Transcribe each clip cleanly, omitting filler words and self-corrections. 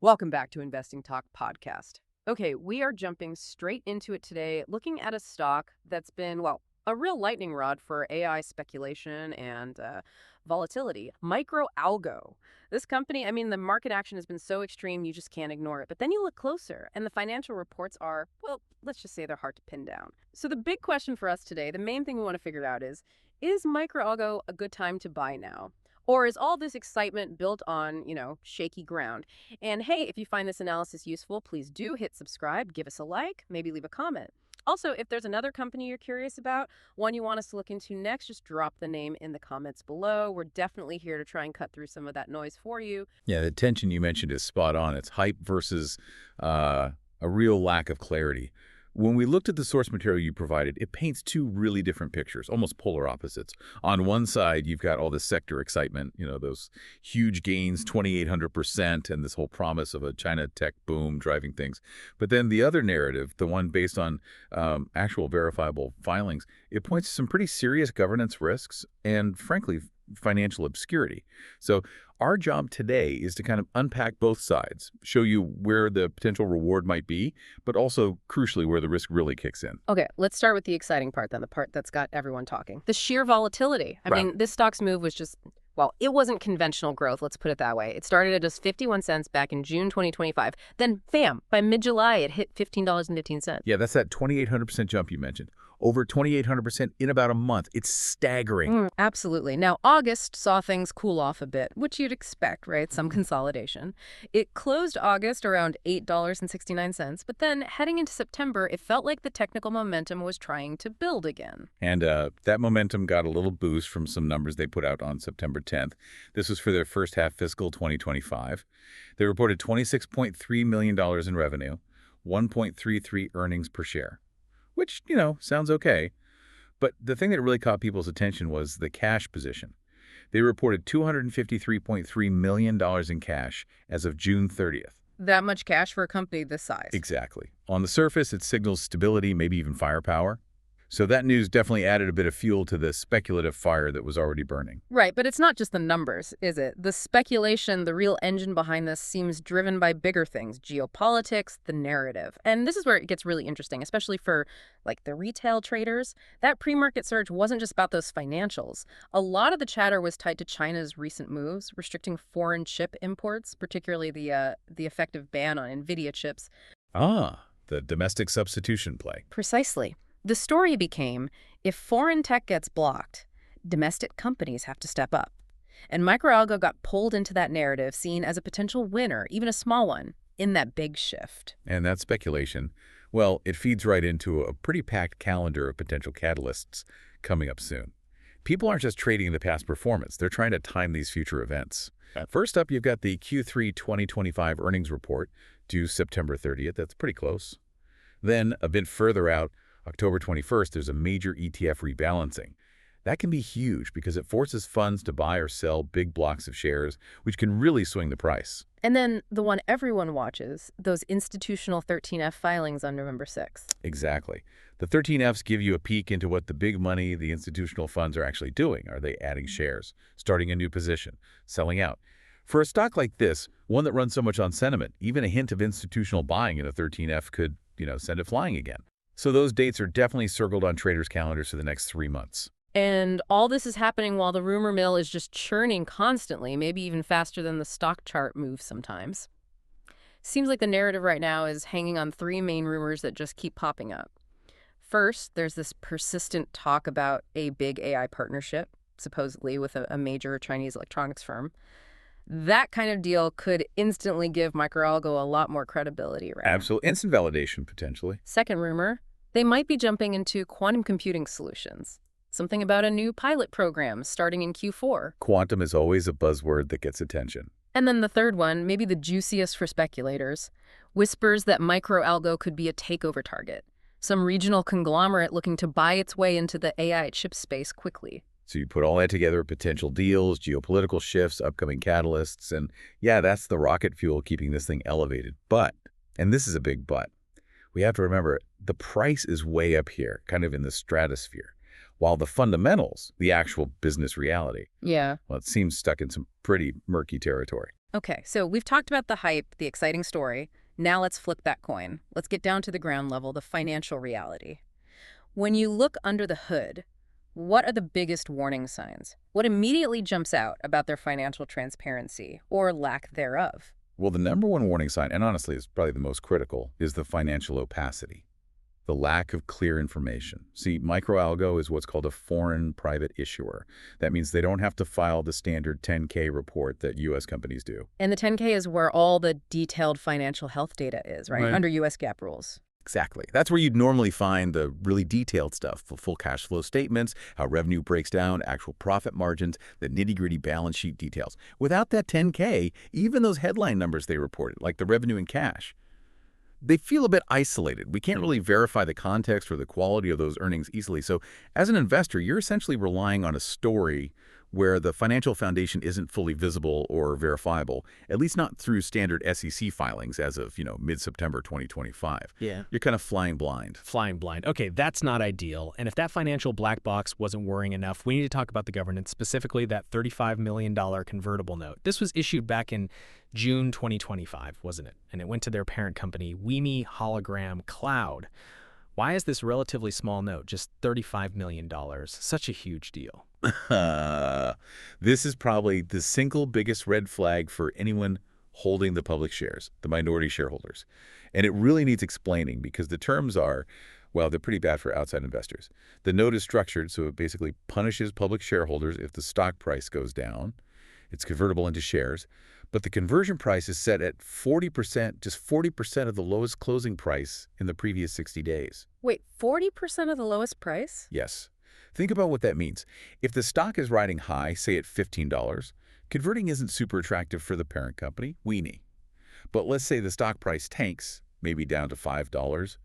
Welcome back to Investing Talk podcast. Okay, we are jumping straight into it today, looking at a stock that's been, well, a real lightning rod for AI speculation and volatility. MicroAlgo. This company, I mean, the market action has been so extreme, you just can't ignore it. But then you look closer, and the financial reports are, well, let's just say they're hard to pin down. So the big question for us today, the main thing we want to figure out is MicroAlgo a good time to buy now? Or is all this excitement built on, shaky ground? And hey, if you find this analysis useful, please do hit subscribe, give us a like, maybe leave a comment. Also, if there's another company you're curious about, one you want us to look into next, just drop the name in the comments below. We're definitely here to try and cut through some of that noise for you. Yeah, the tension you mentioned is spot on. It's hype versus a real lack of clarity. When we looked at the source material you provided, it paints two really different pictures, almost polar opposites. On one side, you've got all this sector excitement, those huge gains, 2,800%, and this whole promise of a China tech boom driving things. But then the other narrative, the one based on actual verifiable filings, it points to some pretty serious governance risks and, frankly, financial obscurity. So our job today is to kind of unpack both sides, show you where the potential reward might be, but also, crucially, where the risk really kicks in. Okay, let's start with the exciting part then, the part that's got everyone talking. The sheer volatility. I mean, this stock's move was just, well, it wasn't conventional growth, let's put it that way. It started at just 51 cents back in June 2025. Then, bam, by mid-July, it hit $15.15. Yeah, that's that 2,800% jump you mentioned. Over 2,800% in about a month. It's staggering. Absolutely. Now, August saw things cool off a bit, which you'd expect, right? Some consolidation. It closed August around $8.69, but then heading into September, it felt like the technical momentum was trying to build again. And that momentum got a little boost from some numbers they put out on September 10th. This was for their first half fiscal 2025. They reported $26.3 million in revenue, 1.33 earnings per share. Which, sounds okay. But the thing that really caught people's attention was the cash position. They reported $253.3 million in cash as of June 30th. That much cash for a company this size. Exactly. On the surface, it signals stability, maybe even firepower. So that news definitely added a bit of fuel to the speculative fire that was already burning. Right, but it's not just the numbers, is it? The speculation, the real engine behind this seems driven by bigger things, geopolitics, the narrative. And this is where it gets really interesting, especially for, the retail traders. That pre-market surge wasn't just about those financials. A lot of the chatter was tied to China's recent moves, restricting foreign chip imports, particularly the effective ban on NVIDIA chips. Ah, the domestic substitution play. Precisely. The story became, if foreign tech gets blocked, domestic companies have to step up. And MicroAlgo got pulled into that narrative, seen as a potential winner, even a small one, in that big shift. And that speculation, well, it feeds right into a pretty packed calendar of potential catalysts coming up soon. People aren't just trading the past performance, they're trying to time these future events. First up, you've got the Q3 2025 earnings report due September 30th. That's pretty close. Then, a bit further out, October 21st, there's a major ETF rebalancing. That can be huge because it forces funds to buy or sell big blocks of shares, which can really swing the price. And then the one everyone watches, those institutional 13F filings on November 6th. Exactly. The 13Fs give you a peek into what the big money, the institutional funds are actually doing. Are they adding shares, starting a new position, selling out? For a stock like this, one that runs so much on sentiment, even a hint of institutional buying in a 13F could, send it flying again. So those dates are definitely circled on traders' calendars for the next 3 months. And all this is happening while the rumor mill is just churning constantly, maybe even faster than the stock chart moves sometimes. Seems like the narrative right now is hanging on 3 main rumors that just keep popping up. First, there's this persistent talk about a big AI partnership, supposedly with a major Chinese electronics firm. That kind of deal could instantly give MicroAlgo a lot more credibility, right? Absolutely. Instant validation, potentially. Second rumor, they might be jumping into quantum computing solutions. Something about a new pilot program starting in Q4. Quantum is always a buzzword that gets attention. And then the third one, maybe the juiciest for speculators, whispers that MicroAlgo could be a takeover target. Some regional conglomerate looking to buy its way into the AI chip space quickly. So you put all that together, potential deals, geopolitical shifts, upcoming catalysts, and yeah, that's the rocket fuel keeping this thing elevated. But, and this is a big but, we have to remember the price is way up here, kind of in the stratosphere, while the fundamentals, the actual business reality, yeah, well, it seems stuck in some pretty murky territory. Okay, so we've talked about the hype, the exciting story. Now let's flip that coin. Let's get down to the ground level, the financial reality. When you look under the hood, what are the biggest warning signs? What immediately jumps out about their financial transparency or lack thereof? Well, the number one warning sign, and honestly is probably the most critical, is the financial opacity, the lack of clear information. See, MicroAlgo is what's called a foreign private issuer. That means they don't have to file the standard 10K report that U.S. companies do. And the 10K is where all the detailed financial health data is, right? Right. Under U.S. GAAP rules. Exactly. That's where you'd normally find the really detailed stuff, full cash flow statements, how revenue breaks down, actual profit margins, the nitty-gritty balance sheet details. Without that 10K, even those headline numbers they reported, like the revenue and cash, they feel a bit isolated. We can't really verify the context or the quality of those earnings easily. So as an investor, you're essentially relying on a story where the financial foundation isn't fully visible or verifiable, at least not through standard SEC filings as of, mid-September 2025. Yeah. You're kind of flying blind. Flying blind. Okay, that's not ideal. And if that financial black box wasn't worrying enough, we need to talk about the governance, specifically that $35 million convertible note. This was issued back in June 2025, wasn't it? And it went to their parent company, Weeme Hologram Cloud. Why is this relatively small note, just $35 million, such a huge deal? This is probably the single biggest red flag for anyone holding the public shares, the minority shareholders. And it really needs explaining because the terms are, well, they're pretty bad for outside investors. The note is structured so it basically punishes public shareholders if the stock price goes down. It's convertible into shares. But the conversion price is set at 40%, just 40% of the lowest closing price in the previous 60 days. Wait, 40% of the lowest price? Yes. Think about what that means. If the stock is riding high, say at $15, converting isn't super attractive for the parent company, Weeme. But let's say the stock price tanks, maybe down to $5.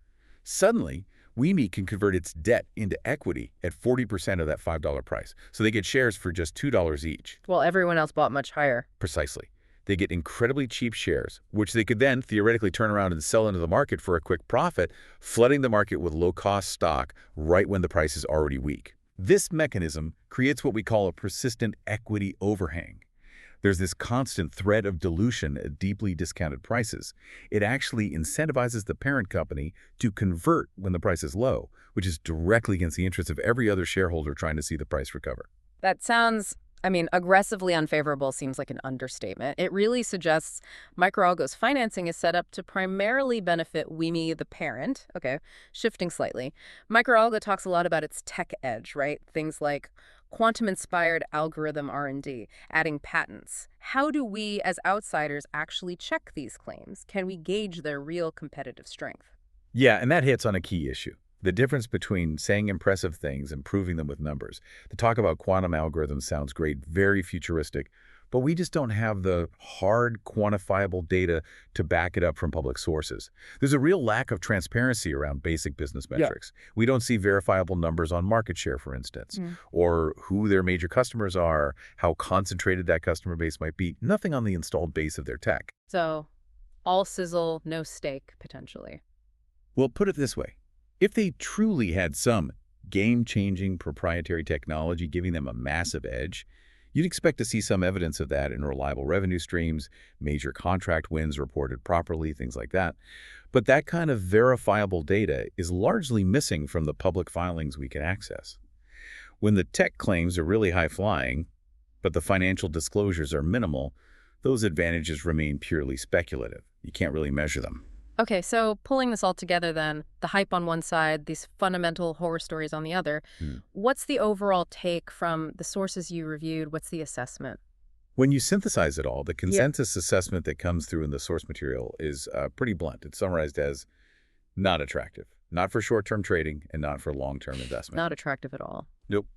Suddenly, Weeme can convert its debt into equity at 40% of that $5 price. So they get shares for just $2 each. Well, everyone else bought much higher. Precisely. They get incredibly cheap shares, which they could then theoretically turn around and sell into the market for a quick profit, flooding the market with low-cost stock right when the price is already weak. This mechanism creates what we call a persistent equity overhang. There's this constant threat of dilution at deeply discounted prices. It actually incentivizes the parent company to convert when the price is low, which is directly against the interests of every other shareholder trying to see the price recover. That sounds, aggressively unfavorable seems like an understatement. It really suggests MicroAlgo's financing is set up to primarily benefit Weeme, the parent. Okay, shifting slightly. MicroAlgo talks a lot about its tech edge, right? Things like quantum-inspired algorithm R&D, adding patents. How do we, as outsiders, actually check these claims? Can we gauge their real competitive strength? Yeah, and that hits on a key issue. The difference between saying impressive things and proving them with numbers. The talk about quantum algorithms sounds great, very futuristic, but we just don't have the hard, quantifiable data to back it up from public sources. There's a real lack of transparency around basic business metrics. Yeah. We don't see verifiable numbers on market share, for instance, or who their major customers are, how concentrated that customer base might be, nothing on the installed base of their tech. So, all sizzle, no steak, potentially. Well, put it this way. If they truly had some game-changing proprietary technology giving them a massive edge, you'd expect to see some evidence of that in reliable revenue streams, major contract wins reported properly, things like that. But that kind of verifiable data is largely missing from the public filings we can access. When the tech claims are really high-flying, but the financial disclosures are minimal, those advantages remain purely speculative. You can't really measure them. Okay, so pulling this all together then, the hype on one side, these fundamental horror stories on the other, what's the overall take from the sources you reviewed? What's the assessment? When you synthesize it all, the consensus assessment that comes through in the source material is pretty blunt. It's summarized as not attractive, not for short-term trading and not for long-term investment. Not attractive at all. Nope.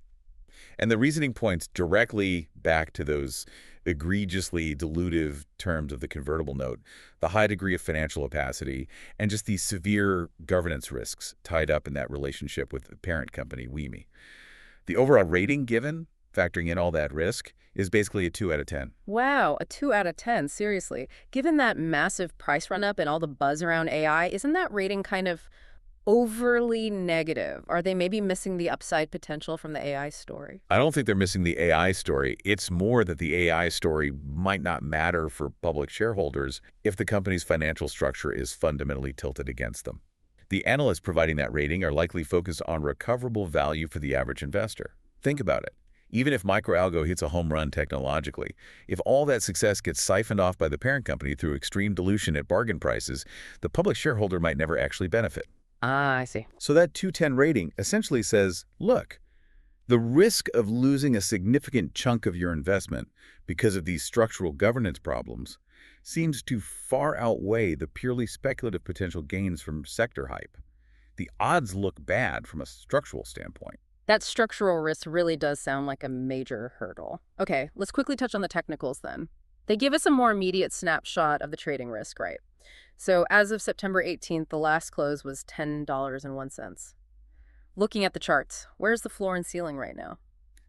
And the reasoning points directly back to those egregiously dilutive terms of the convertible note, the high degree of financial opacity, and just these severe governance risks tied up in that relationship with the parent company, Weeme. The overall rating given, factoring in all that risk, is basically a 2 out of 10. Wow, a 2 out of 10, seriously. Given that massive price run-up and all the buzz around AI, isn't that rating kind of overly negative. Are they maybe missing the upside potential from the AI story? I don't think they're missing the AI story. It's more that the AI story might not matter for public shareholders if the company's financial structure is fundamentally tilted against them. The analysts providing that rating are likely focused on recoverable value for the average investor. Think about it. Even if MicroAlgo hits a home run technologically, if all that success gets siphoned off by the parent company through extreme dilution at bargain prices, the public shareholder might never actually benefit. Ah, I see. So that 210 rating essentially says, look, the risk of losing a significant chunk of your investment because of these structural governance problems seems to far outweigh the purely speculative potential gains from sector hype. The odds look bad from a structural standpoint. That structural risk really does sound like a major hurdle. Okay, let's quickly touch on the technicals then. They give us a more immediate snapshot of the trading risk, right? So as of September 18th, the last close was $10.01. Looking at the charts, where's the floor and ceiling right now?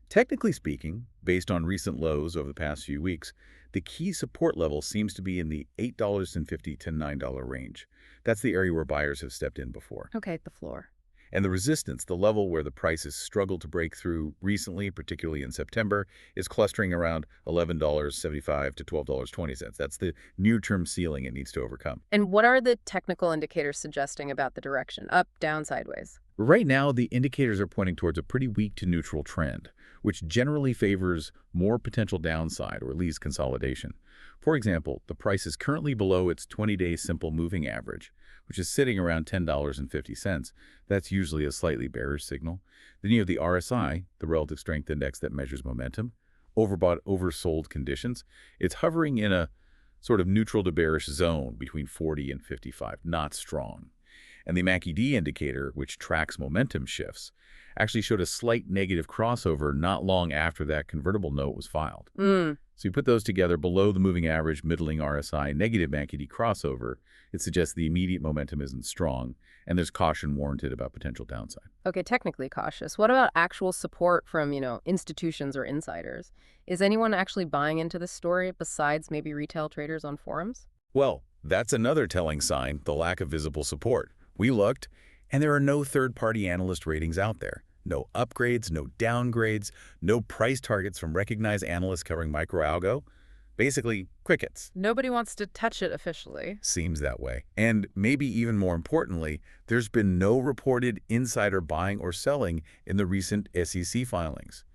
Technically speaking, based on recent lows over the past few weeks, the key support level seems to be in the $8.50 to $9 range. That's the area where buyers have stepped in before. Okay, the floor. And the resistance, the level where the prices struggled to break through recently, particularly in September, is clustering around $11.75 to $12.20. That's the near-term ceiling it needs to overcome. And what are the technical indicators suggesting about the direction? Up, down, sideways? Right now, the indicators are pointing towards a pretty weak to neutral trend, which generally favors more potential downside or at least consolidation. For example, the price is currently below its 20-day simple moving average, which is sitting around $10.50. That's usually a slightly bearish signal. Then you have the RSI, the relative strength index that measures momentum, overbought, oversold conditions. It's hovering in a sort of neutral to bearish zone between 40 and 55, not strong. And the MACD indicator, which tracks momentum shifts, actually showed a slight negative crossover not long after that convertible note was filed. So you put those together, below the moving average, middling RSI, negative MACD crossover, it suggests the immediate momentum isn't strong, and there's caution warranted about potential downside. Okay, technically cautious. What about actual support from, institutions or insiders? Is anyone actually buying into this story besides maybe retail traders on forums? Well, that's another telling sign, the lack of visible support. We looked, and there are no third-party analyst ratings out there. No upgrades, no downgrades, no price targets from recognized analysts covering MicroAlgo. Basically, crickets. Nobody wants to touch it officially. Seems that way. And maybe even more importantly, there's been no reported insider buying or selling in the recent SEC filings.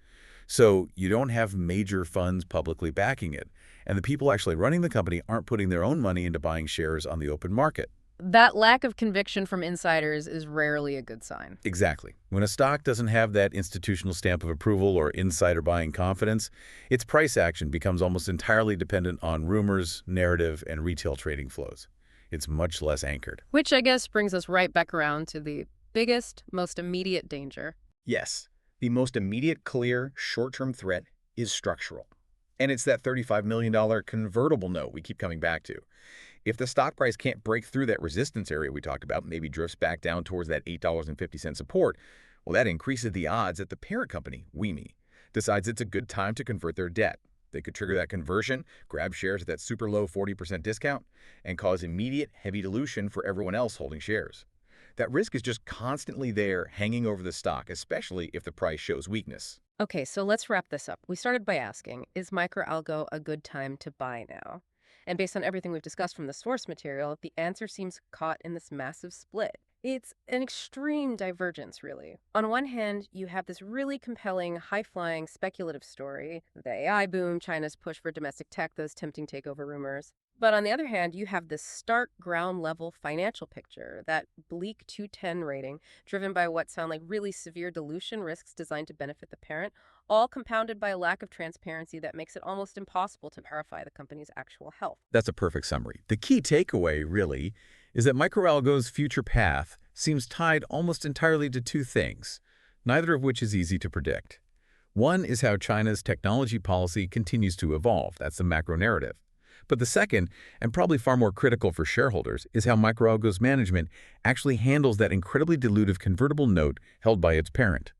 So you don't have major funds publicly backing it, and the people actually running the company aren't putting their own money into buying shares on the open market. That lack of conviction from insiders is rarely a good sign. Exactly. When a stock doesn't have that institutional stamp of approval or insider buying confidence, its price action becomes almost entirely dependent on rumors, narrative, and retail trading flows. It's much less anchored. Which I guess brings us right back around to the biggest, most immediate danger. Yes, the most immediate, clear, short-term threat is structural. And it's that $35 million convertible note we keep coming back to. If the stock price can't break through that resistance area we talked about, maybe drifts back down towards that $8.50 support, well, that increases the odds that the parent company, WeMe, decides it's a good time to convert their debt. They could trigger that conversion, grab shares at that super low 40% discount, and cause immediate heavy dilution for everyone else holding shares. That risk is just constantly there, hanging over the stock, especially if the price shows weakness. Okay, so let's wrap this up. We started by asking, is MicroAlgo a good time to buy now? And based on everything we've discussed from the source material, the answer seems caught in this massive split. It's an extreme divergence, really. On one hand, you have this really compelling, high-flying, speculative story, the AI boom, China's push for domestic tech, those tempting takeover rumors. But on the other hand, you have this stark ground-level financial picture, that bleak 210 rating, driven by what sound like really severe dilution risks designed to benefit the parent, all compounded by a lack of transparency that makes it almost impossible to verify the company's actual health. That's a perfect summary. The key takeaway, really, is that MicroAlgo's future path seems tied almost entirely to two things, neither of which is easy to predict. One is how China's technology policy continues to evolve. That's the macro narrative. But the second, and probably far more critical for shareholders, is how MicroAlgo's management actually handles that incredibly dilutive convertible note held by its parent.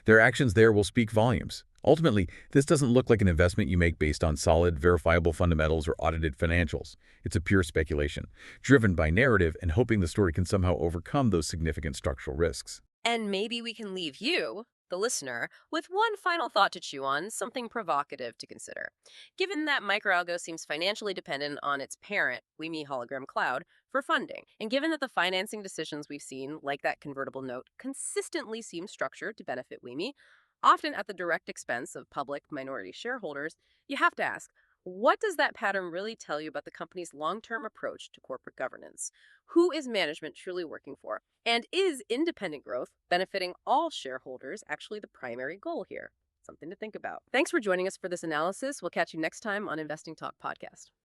Their actions there will speak volumes. Ultimately, this doesn't look like an investment you make based on solid, verifiable fundamentals or audited financials. It's a pure speculation, driven by narrative and hoping the story can somehow overcome those significant structural risks. And maybe we can leave you, the listener, with one final thought to chew on, something provocative to consider. Given that MicroAlgo seems financially dependent on its parent, WeMe Hologram Cloud, for funding, and given that the financing decisions we've seen, like that convertible note, consistently seem structured to benefit WeMe, often at the direct expense of public minority shareholders, you have to ask, what does that pattern really tell you about the company's long-term approach to corporate governance? Who is management truly working for? And is independent growth benefiting all shareholders actually the primary goal here? Something to think about. Thanks for joining us for this analysis. We'll catch you next time on Investing Talk Podcast.